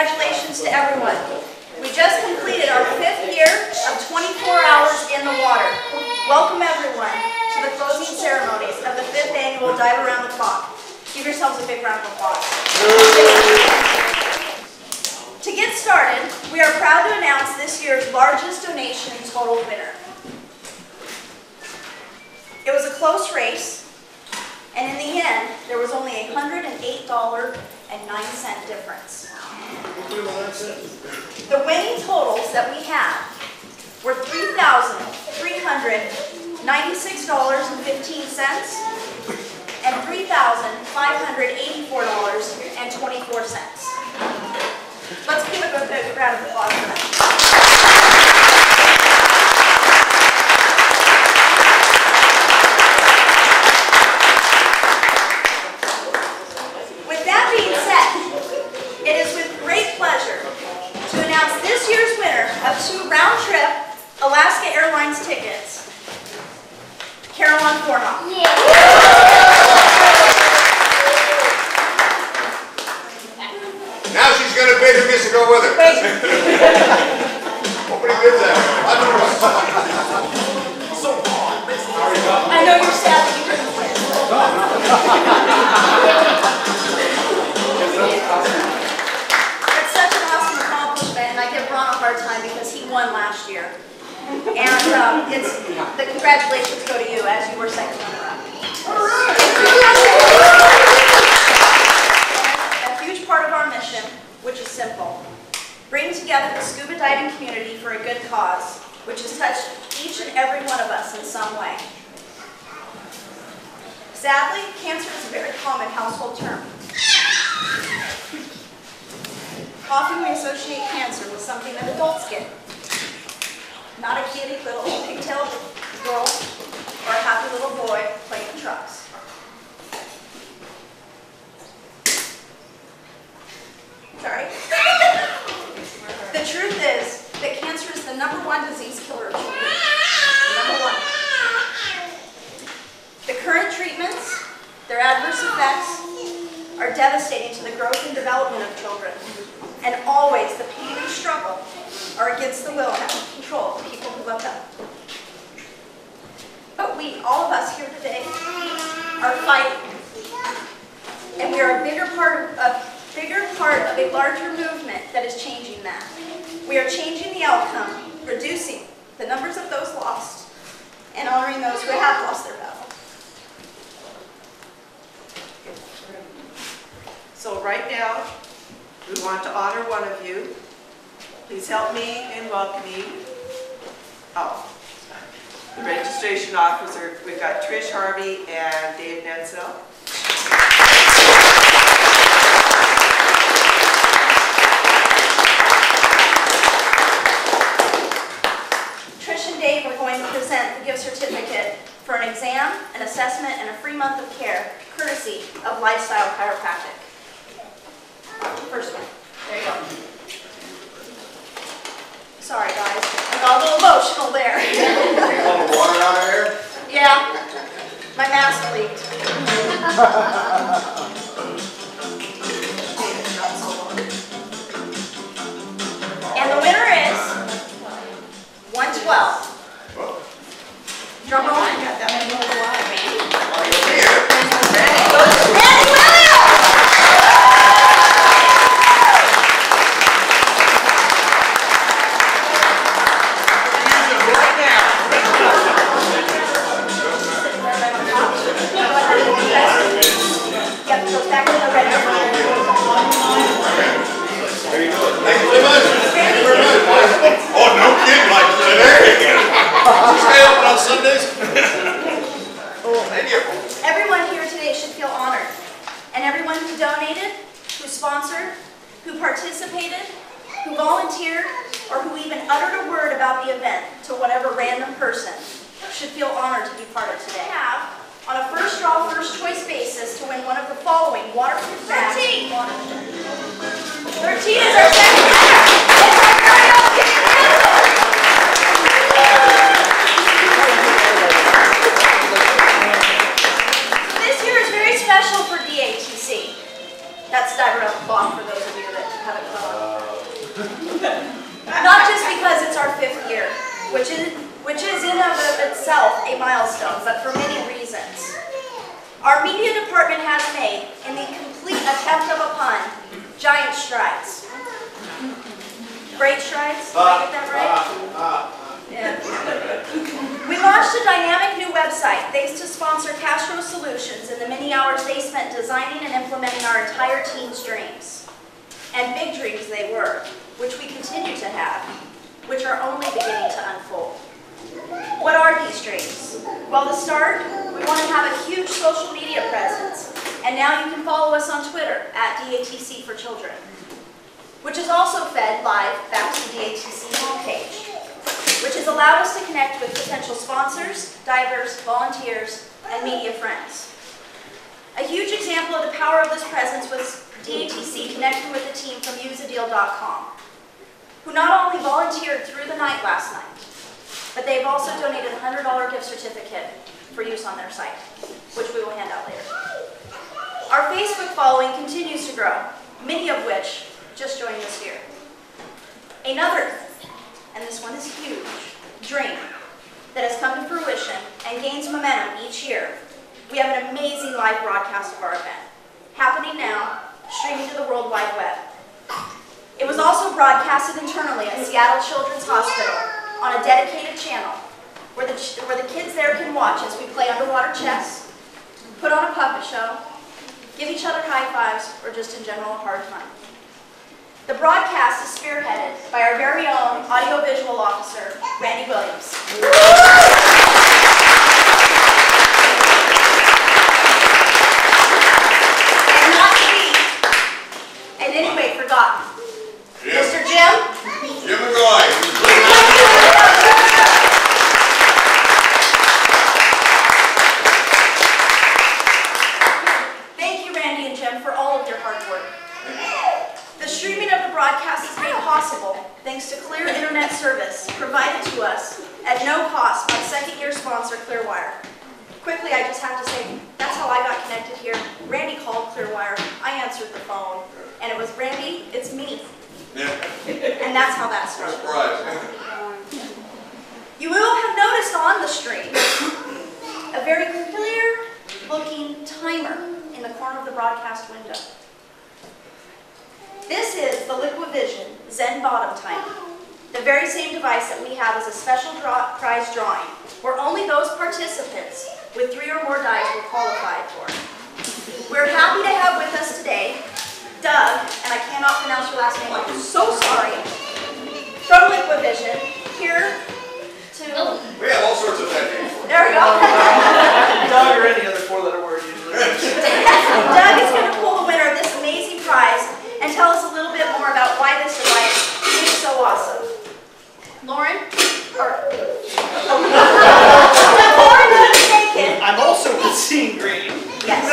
congratulations to everyone. We just completed our 5th year of 24 hours in the water. Welcome everyone to the closing ceremonies of the 5th annual Dive Around the Clock. Give yourselves a big round of applause. To get started, we are proud to announce this year's largest donation total winner. It was a close race, and in the end, there was only a $108.09 difference. The winning totals that we have were $3,396.15 and $3,584.24. Let's give a good round of applause for that. With that being said, it is with great pleasure to announce this year's winner of 2 round-trip Alaska Airlines tickets, Caroline Fornoff. Now she's going to bid who gets to go with her. Opening bids out. I know you're sad that you couldn't win. It's such an awesome accomplishment, and I give Ron a hard time because he won last year. And the congratulations go to you as you were second runner-up. All right. A huge part of our mission, which is simple: bring together the scuba diving community for a good cause, which has touched each and every one of us in some way. Sadly, cancer is a very common household term. Often we associate cancer with something that adults get. Not a kitty little pigtail girl or a happy little boy playing in trucks. Sorry. The truth is that cancer is the #1 disease killer of children. #1. The current treatments, their adverse effects, are devastating to the growth and development of children. And always the pain and struggle are against the will and out of control of people who love them. But we, all of us here today, are fighting. And we are a bigger part of a larger movement that is changing that. We are changing the outcome, reducing the numbers of those lost, and honoring those who have lost their battle. So right now, we want to honor one of you. Please help me in welcoming the registration officer. We've got Trish Harvey and Dave Nensell. Trish and Dave are going to present the gift certificate for an exam, an assessment, and a free month of care, courtesy of Lifestyle Chiropractic. First one. There you go. Sorry, guys. I got a little emotional there. You want the water out of here? Yeah. My mask leaked. And the winner is 112. Drum roll. I got that one. Randy Williams! Oh, no kidding, like today. Stay open on Sundays. Thank you. Everyone here today should feel honored. And everyone who donated, who sponsored, who participated, who volunteered, or who even uttered a word about the event to whatever random person should feel honored to be part of today. We have, on a first draw, first choice basis, to win one of the following waterproof bags. 13 is our second winner. It's our very own Kitty Campbell. This year is very special for DATC. That's Dive Around the Clock for those of you that haven't caught on. which is in and of itself a milestone, but for many reasons. Our media department has made, in the complete attempt of a pun, giant strides. Great strides? Did I get that right? Yeah. We launched a dynamic new website thanks to sponsor Castro Solutions and the many hours they spent designing and implementing our entire team's dreams. And big dreams they were, which we continue to have, which are only beginning to unfold. What are these dreams? Well, to start, we want to have a huge social media presence, and now you can follow us on Twitter at DATC for Children, which is also fed live back to the DATC homepage, which has allowed us to connect with potential sponsors, divers, volunteers, and media friends. A huge example of the power of this presence was DATC connecting with the team from useadeal.com, who not only volunteered through the night last night, but they've also donated a $100 gift certificate for use on their site, which we will hand out later. Our Facebook following continues to grow, many of which just joined this year. Another, and this one is huge, dream that has come to fruition and gains momentum each year. We have an amazing live broadcast of our event, happening now, streaming to the World Wide Web. It was also broadcasted internally at Seattle Children's Hospital on a dedicated channel where the kids there can watch as we play underwater chess, put on a puppet show, give each other high fives, or just in general a hard time. The broadcast is spearheaded by our very own audiovisual officer, Randy Williams. And not to be in any way forgotten, Mr. Jim McGoy. Thank you, Randy and Jim, for all of your hard work. The streaming of the broadcast is made possible thanks to clear internet service provided to us at no cost by second-year sponsor Clearwire. Quickly, I just have to say, that's how I got connected here. Randy called Clearwire, I answered the phone, and it was, Randy, it's me. Yeah. And that's how that started. Surprise. You will have noticed on the stream a very clear-looking timer in the corner of the broadcast window. This is the LiquidVision Zen Bottom Timer, the very same device that we have as a special prize drawing, where only those participants with 3 or more dice were qualified for. We're happy to have with us today Doug, and I cannot pronounce your last name, I'm so sorry, from LiquidVision, here to... We have all sorts of bad names for you. There we go. Doug or any other 4-letter word usually. Doug is going to pull the winner of this amazing prize and tell us a little bit more about why this device is so awesome. Lauren? Lauren is mistaken. I'm also with Seeing Green. Yes.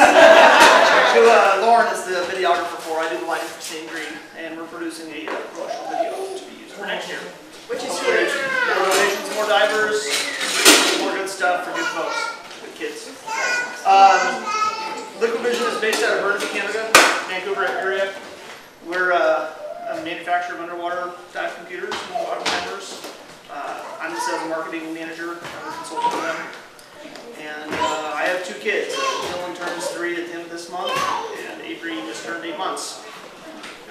Lauren is the videographer for I do the lighting for Seeing Green, and we're producing a promotional video to be used for next year. Which is More huge. donations, more divers, more good stuff for good folks, good kids. LiquidVision is based out of Burnaby, Canada, Vancouver area. We're a manufacturer of underwater dive computers and bottom timers. I'm the sales and marketing manager. I'm a consultant for them. And I have 2 kids. Dylan turns 3 at the end of this month, and Avery just turned 8 months.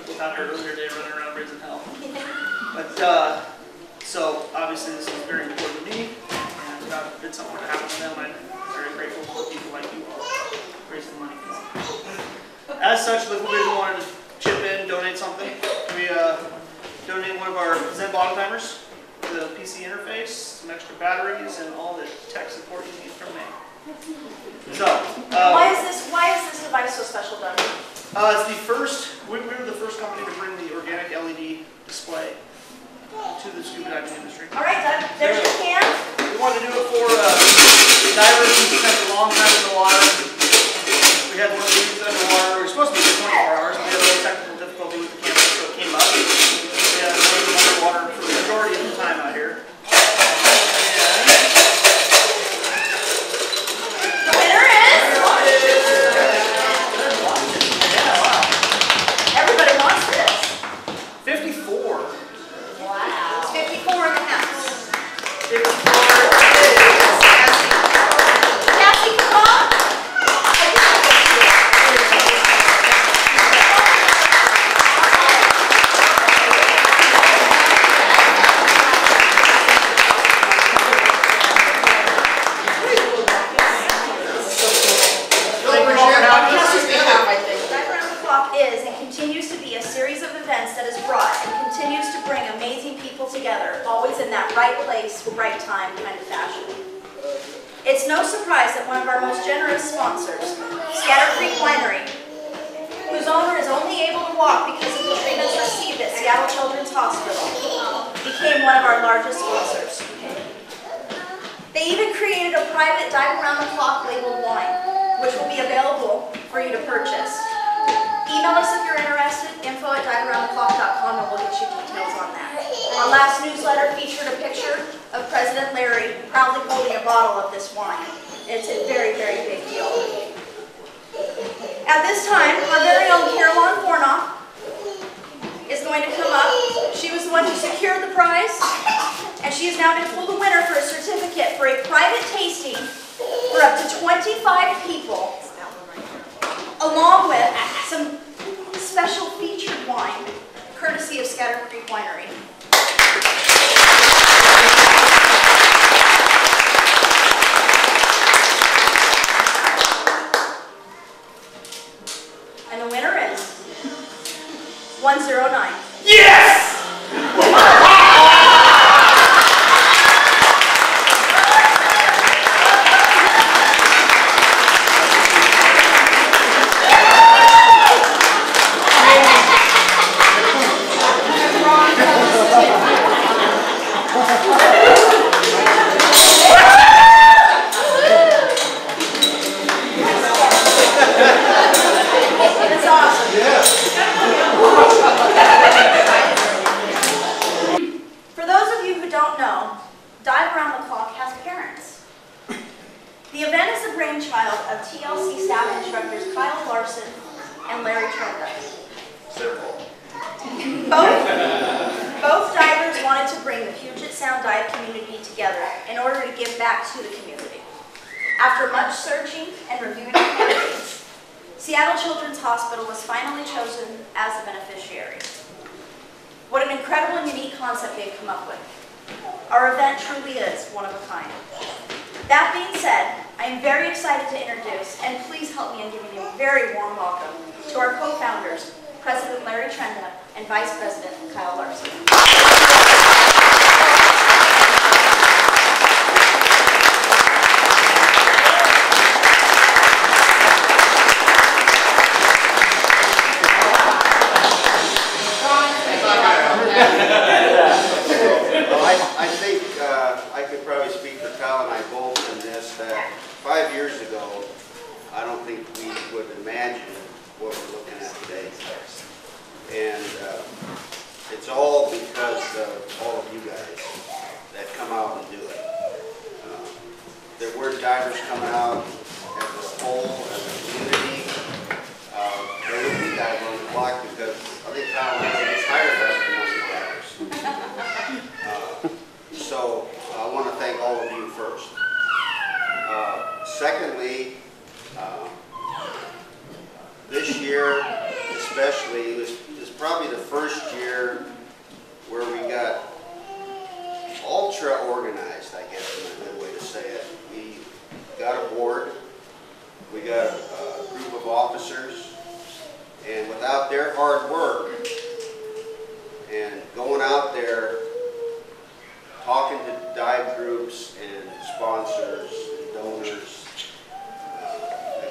Without her earlier day running around raising hell. But, so obviously this is very important to me, and God forbid something were to happen to them, I'm very grateful for people like you all raising money. As such, LiquidVision wanted to chip in, donate something. We donated one of our Zen bottom timers, the PC interface, some extra batteries, and all the tech support you need from me. So, Why is this device so special, Doug? it's the first, we were the first company to bring the organic LED display to the scuba diving industry. All right, Doug, there's your can. We wanted to do it for divers who spent a long time in the water. We had one of these underwater. We were supposed to be for 24 hours, but we had a little technical difficulty with the camera, so it came up. We had underwater for the majority of the time out here. The winner is... continues to be a series of events that has brought and continues to bring amazing people together, always in that right place, right time kind of fashion. It's no surprise that one of our most generous sponsors, Scatter Creek Winery, whose owner is only able to walk because of the treatments received at Seattle Children's Hospital, became one of our largest sponsors. They even created a private dive around the clock labeled wine, which will be available for you to purchase. Email us if you're interested, info@divearoundtheclock.com, and we'll get you details on that. Our last newsletter featured a picture of President Larry proudly holding a bottle of this wine. It's a very, very big deal. At this time, our very own Caroline Fornoff is going to come up. She was the one who secured the prize, and she is now going to pull the winner for a certificate for a private tasting for up to 25 people, along with some special featured wine, courtesy of Scatter Creek Winery. And the winner is 109. Yes! That's awesome. For those of you who don't know, Dive Around the Clock has parents. The event is the brainchild of TLC staff instructors Kyle Larson and Larry Trenda. Both divers wanted to bring the Puget Sound dive community together in order to give back to the community. After much searching and reviewing candidates, Seattle Children's Hospital was finally chosen as the beneficiary. What an incredible and unique concept they've come up with. Our event truly is one of a kind. That being said, I am very excited to introduce, and please help me in giving you a very warm welcome to our co-founders, President Larry Trenda and Vice President Kyle Larson. I think I could probably speak for Kyle and I both in this, that 5 years ago, I don't think we would imagine what we're looking at today. And it's all because of all of you guys that come out and do it. There were divers coming out as a whole, as a community. There would be divers on the block because I think Kyle and I just hired us to be divers. So I want to thank all of you first. Secondly, this year especially is probably the first year where we got ultra organized, I guess is a good way to say it. We got a board, we got a group of officers, and without their hard work and going out there talking to dive groups and sponsors and donors,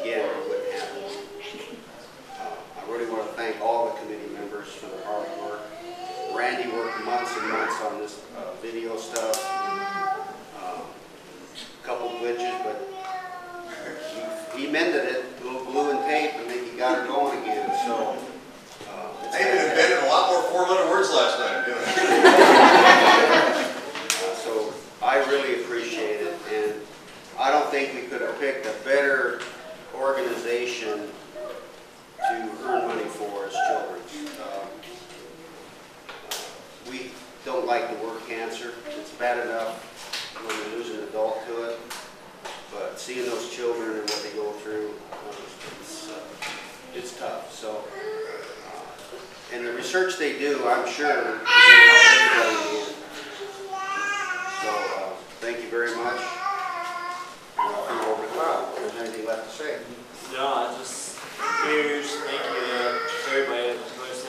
again, it wouldn't happen. I really want to thank all the committee members for their hard work. Randy worked months and months on this video stuff. A couple glitches, but he mended it, a little glue and tape, and then he got it going again. So I even invented a lot more four-letter words last night. So I really appreciate it, and I don't think we could have picked a better organization to earn money for as children. We don't like the word cancer. It's bad enough when you lose an adult to it, but seeing those children and what they go through, it's tough. So, and the research they do, I'm sure, is going to help everybody in. So, thank you very much. I'll turn it over to Kyle. If there's anything left to say. No, just huge thank you to everybody that joined us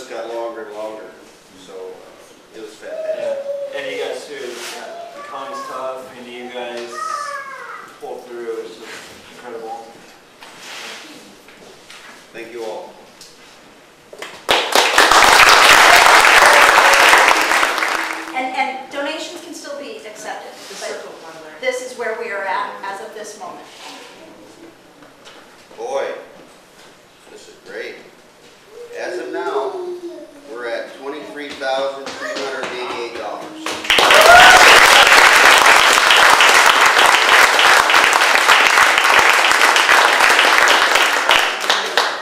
just got longer and longer. So it was fantastic. Yeah. And you guys too. The economy's tough, and you guys pulled through. It's just incredible. Thank you all. And donations can still be accepted. But this is where we are at as of this moment. Boy, this is great. As of now, we're at $23,388.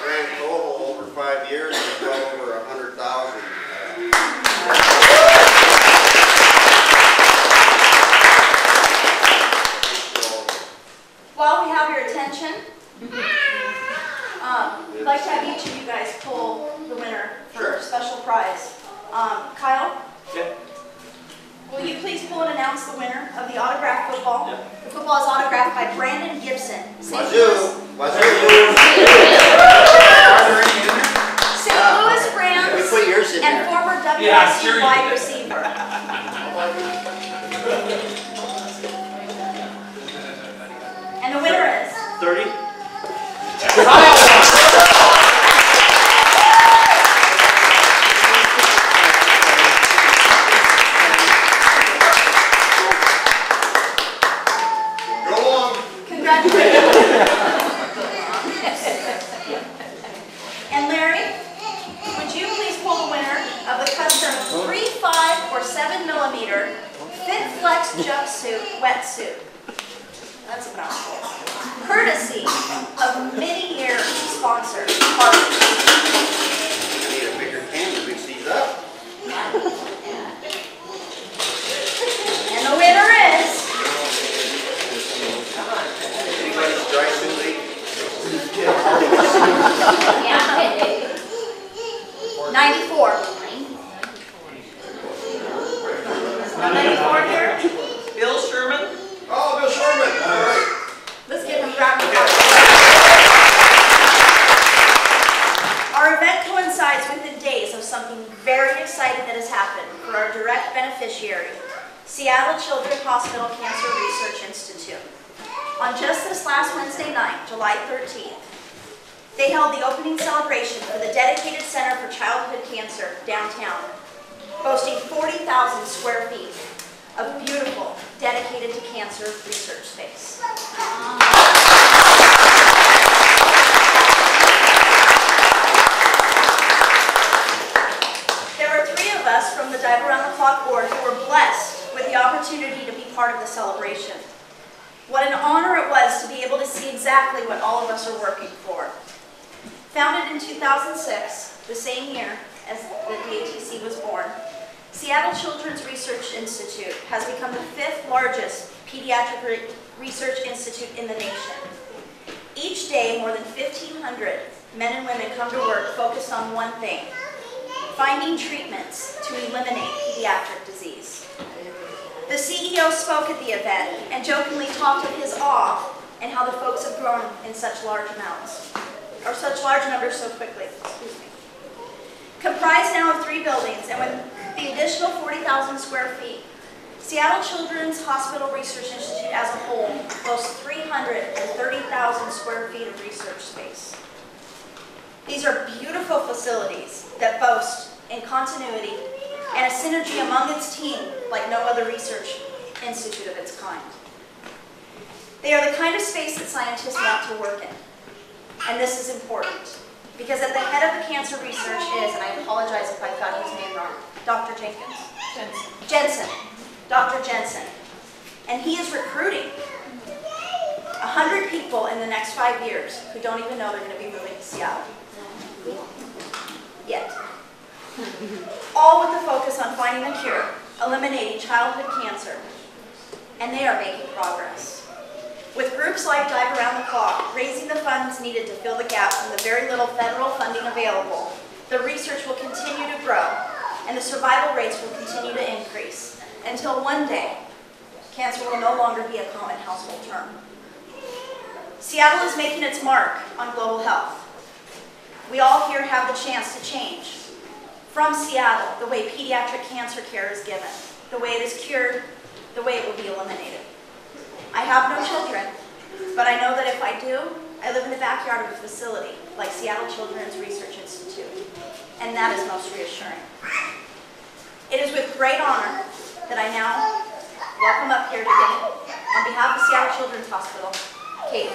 Grand total over 5 years is well over 100,000. While we have your attention, I'd like to have each of you guys pull the winner for a special prize. Kyle? Yeah. Will you please pull and announce the winner of the autographed football? Yeah. The football is autographed by Brandon Gibson, St. Wazoo! Louis. Wazoo! St. Louis Rams We put yours in and there. former WSC Yeah, sure you wide did. receiver. And the winner is 30? Go along. Congratulations. And Larry, would you please pull the winner of the custom 3, 5, or 7 millimeter Fit Flex jumpsuit wetsuit? That's a mouthful. Courtesy of many-year sponsor, Harvey. I need a bigger can to mix these up. And the winner is Anybody's dry suit leak? 94. Not 94 here? Bill Sherman. Oh, Bill Sherman. All right. Let's give him a round of applause. Our event coincides with the days of something very exciting that has happened for our direct beneficiary, Seattle Children's Hospital Cancer Research Institute. On just this last Wednesday night, July 13th, they held the opening celebration for the dedicated Center for Childhood Cancer downtown, boasting 40,000 square feet of beautiful, dedicated to cancer research space. There were 3 of us from the Dive Around the Clock board who were blessed with the opportunity to be part of the celebration. What an honor it was to be able to see exactly what all of us are working for. Founded in 2006, the same year as the DATC was born, Seattle Children's Research Institute has become the 5th largest pediatric research institute in the nation. Each day, more than 1,500 men and women come to work focused on one thing: finding treatments to eliminate pediatric disease. The CEO spoke at the event and jokingly talked of his awe and how the folks have grown in such large amounts, or such large numbers so quickly. Excuse me. Comprised now of 3 buildings, and with the additional 40,000 square feet, Seattle Children's Hospital Research Institute as a whole boasts 330,000 square feet of research space. These are beautiful facilities that boast in continuity and a synergy among its team like no other research institute of its kind. They are the kind of space that scientists want to work in. And this is important, because at the head of the cancer research is, and I apologize if I got his name wrong, Dr. Jenkins? Jensen. Dr. Jensen. And he is recruiting 100 people in the next 5 years who don't even know they're going to be moving to Seattle. Yet. All with the focus on finding a cure, eliminating childhood cancer. And they are making progress. With groups like Dive Around the Clock raising the funds needed to fill the gap from the very little federal funding available, the research will continue to grow, and the survival rates will continue to increase, until one day, cancer will no longer be a common household term. Seattle is making its mark on global health. We all here have the chance to change, from Seattle, the way pediatric cancer care is given, the way it is cured, the way it will be eliminated. I have no children, but I know that if I do, I live in the backyard of a facility like Seattle Children's Research Institute, and that is most reassuring. It is with great honor that I now welcome up here today, on behalf of Seattle Children's Hospital, Kate.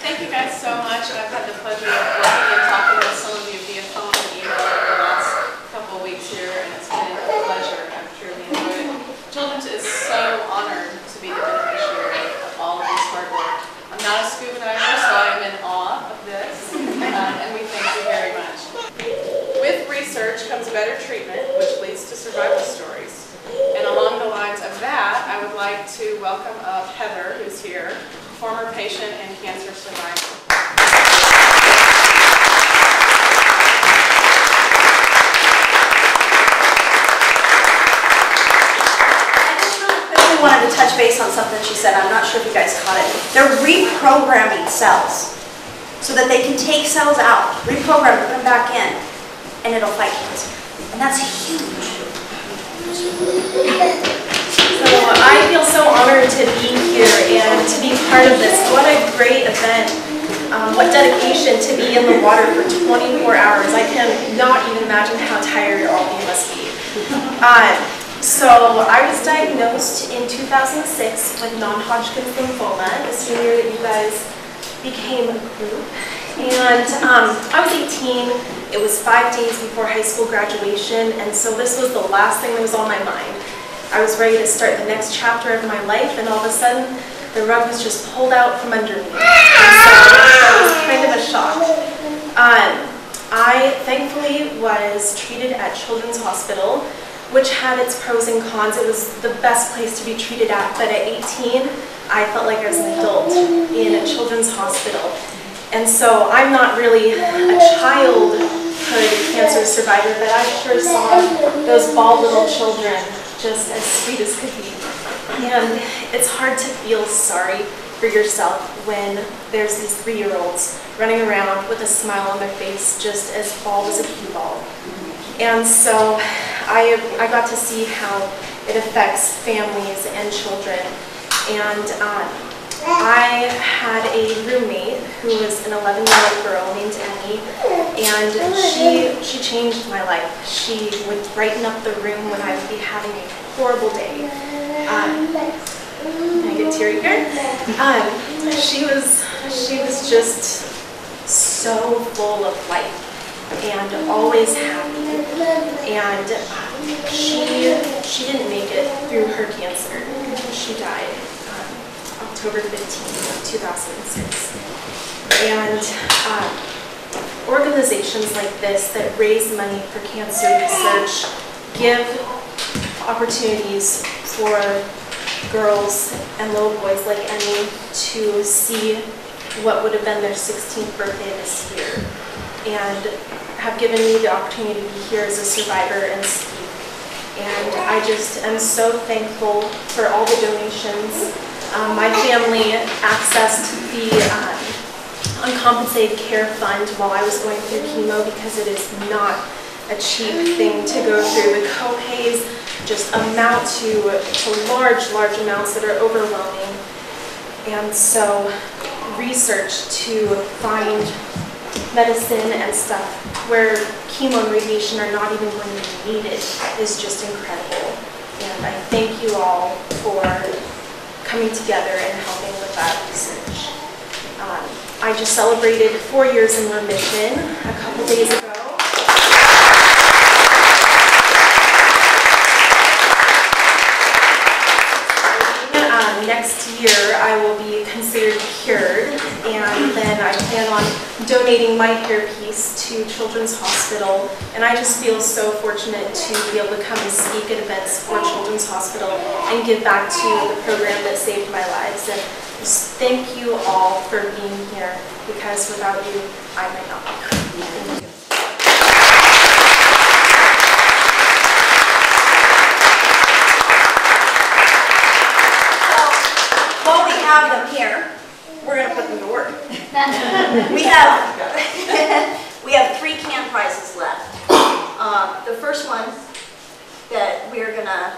Thank you guys so much. I've had the pleasure of working and talking with some of you via phone and email over the last couple of weeks here, and it's been a pleasure. I've truly enjoyed it. Children's is so honored to be the beneficiary of all of this hard work. I'm not a scuba diver, so I'm in awe of this, and we thank you very much. With research comes better treatment, which leads to survival stories. And along the lines of that, I would like to welcome up Heather, who's here, former patient and cancer survivor. I wanted to touch base on something she said. I'm not sure if you guys caught it. They're reprogramming cells so that they can take cells out, reprogram, put them back in, and it'll fight cancer. And that's huge. So I feel so honored to be here and to be part of this. What a great event. What dedication to be in the water for 24 hours. I cannot even imagine how tired all of you must be. So I was diagnosed in 2006 with non-Hodgkin's lymphoma, the same year that you guys became a group. And I was 18. It was 5 days before high school graduation, and so this was the last thing that was on my mind. I was ready to start the next chapter of my life, and all of a sudden, the rug was just pulled out from under me. And so that was kind of a shock. I thankfully was treated at Children's Hospital, which had its pros and cons. It was the best place to be treated at, but at 18, I felt like I was an adult in a children's hospital. And so I'm not really a childhood cancer survivor, but I sure saw those bald little children just as sweet as could be. And it's hard to feel sorry for yourself when there's these 3-year-olds running around with a smile on their face just as bald as a cue ball. And so I got to see how it affects families and children. And I had a roommate who was an 11-year-old girl named Emmy, and she changed my life. She would brighten up the room when I would be having a horrible day. Can I get teary here? She was just so full of life and always happy. And she didn't make it through her cancer. She died October 15th, 2006. And organizations like this that raise money for cancer research give opportunities for girls and little boys like Emmy to see what would have been their 16th birthday this year, and have given me the opportunity to be here as a survivor and speak. And I just am so thankful for all the donations. My family accessed the uncompensated care fund while I was going through chemo, because it is not a cheap thing to go through. The co-pays just amount to large amounts that are overwhelming. And so research to find medicine and stuff where chemo and radiation are not even going to be needed is just incredible. And I thank you all for coming together and helping with that research. I just celebrated 4 years in remission a couple days ago. Next year I will be considered cured, and then I plan on donating my hairpiece to Children's Hospital. And I just feel so fortunate to be able to come and speak at events for Children's Hospital and give back to the program that saved my lives. And just thank you all for being here, because without you, I might not be here. Thank you. have them here. We're going to put them to work. We have we have 3 can prizes left. The first one that we're going to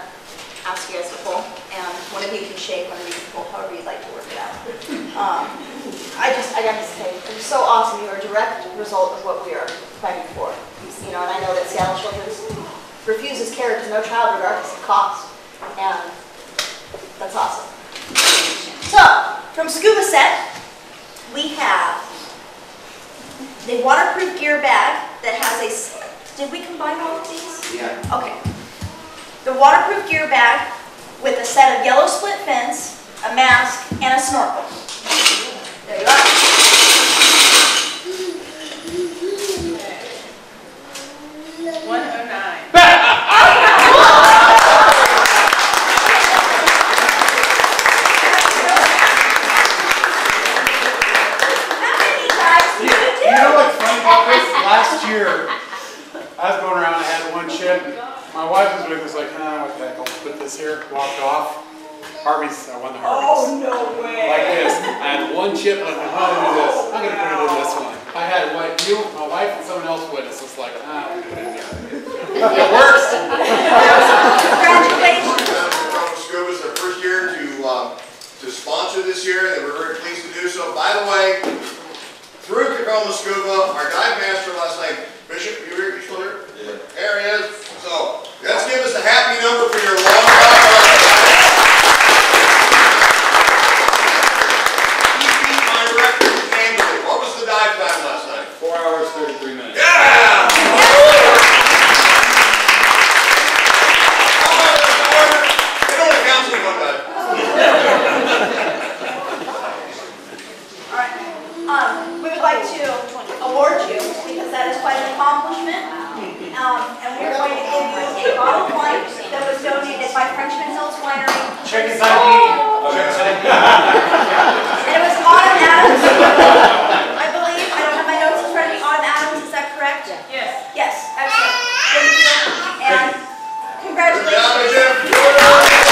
ask you guys to pull, and one of you can shake, one of you can pull, however you'd like to work it out. I got to say, it was so awesome. You are a direct result of what we are fighting for. You know, and I know that Seattle Children's refuses care to no child regardless of cost, and that's awesome. So, from Scuba Set, we have the waterproof gear bag that has a, did we combine all of these? Yeah. Okay. The waterproof gear bag with a set of yellow split fins, a mask, and a snorkel. There you are. 109. You know what's funny about this? Last year, I was going around, I had one chip, and my wife was with us like, what the heck, I'll put this here, walked off. Harvey's, I won the Harvey's. Oh, no way. Like this. I had one chip, and I was like, I'm going to do this. I'm going to put it in this one. I had my wife and someone else with us. It's like, I'm going to put it in there. It works. Congratulations. Tacoma Scuba is their first year to sponsor this year, and we're very pleased to do so. By the way, through Tacoma Scuba, our dive master last night, Bishop, you still here? Yeah. There he is. So let's give us a happy number for your long dive. You beat my record handily. What was the dive time last night? 4 hours, 33 minutes. Yeah! It only counts in one dive. We would like to award you, because that is quite an accomplishment, and we're going to give you a bottle of wine that was donated by Frenchman Hills Winery. Check his ID. And it was Autumn Adams, I believe. I don't have my notes in front of me. Autumn Adams, is that correct? Yes. Yes, excellent. Thank you, and congratulations. Good job, Jim.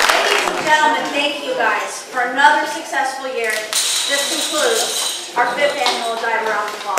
Ladies and gentlemen, thank you guys for another successful year. This concludes our 5th annual Dive Around the Clock.